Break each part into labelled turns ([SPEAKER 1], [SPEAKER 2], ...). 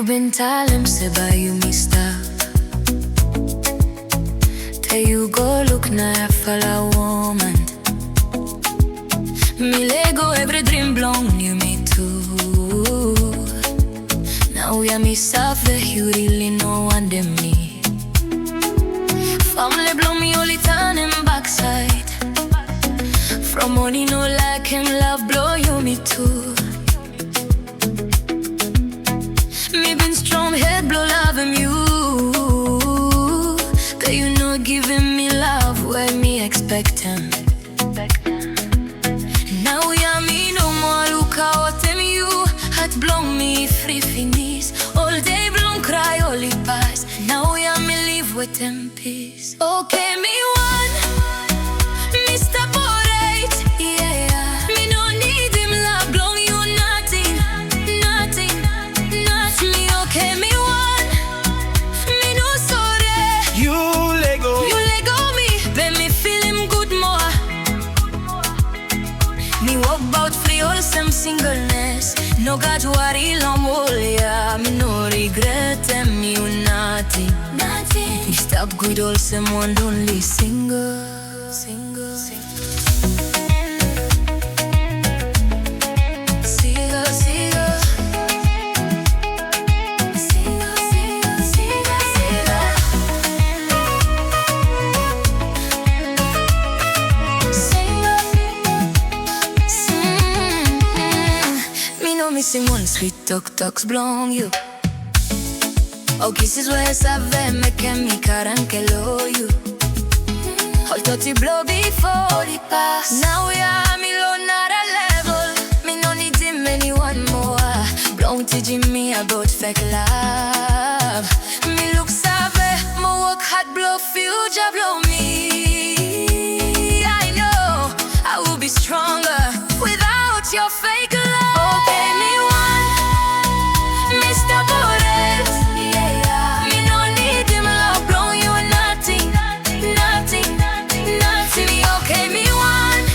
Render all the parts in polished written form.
[SPEAKER 1] Bintallem se ba you mi stop. There you go, look na a fella woman. Me Lego every dream belong you me too. Now we are me suffer, you really know one them me. Family blow me only turn him backside. From money no like him love blow you me too. Head blow love him you. Cause you know giving me love where me expect him. Now yeah me no more look out him you. Heart blow me free finis. All day blow cry all it pass. Now yeah me live with him peace. Okay me one Mr. Porate, yeah. Me no need him love blow you nothing. Nothing, nothing. Me okay me some singleness. No got worry long wall, yeah. Me no regret and me nothing. Me stop good all someone only single. Missing one sweet talks belong you. Oh kisses where savait me can me caranquelo you. All thoughts blow before the pass. Now we are me low not a level. Me no need him anyone more. Blown to Jimmy about fake love. Me look savage, me work hard blow future blow me. I know I will be stronger without your fake love. Okay, me one Mr. Porate, yeah. Me no need him love, blow you nothing. Nothing. Me okay, me one.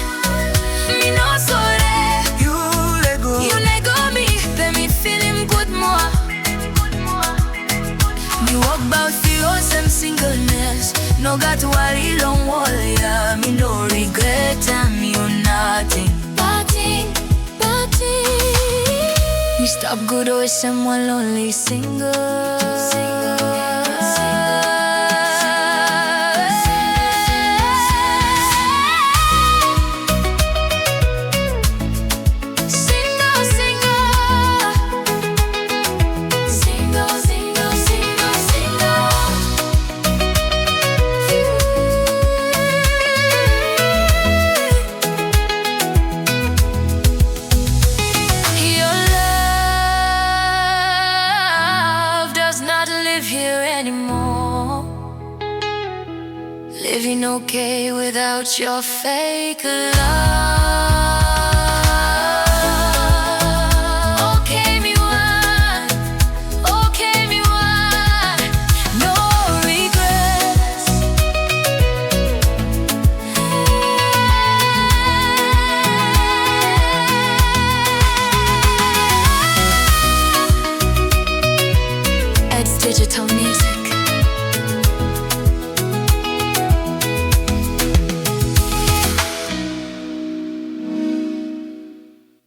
[SPEAKER 1] Me no sorry. You let go me, let me feel him good more. Me walk about the awesome singleness. No got to worry long wall, yeah. Me no regret and me nothing. Me stop good or someone lonely single. Here anymore. Living okay without your fake love. Okay, me one. Okay, me one. No regrets. It's digital.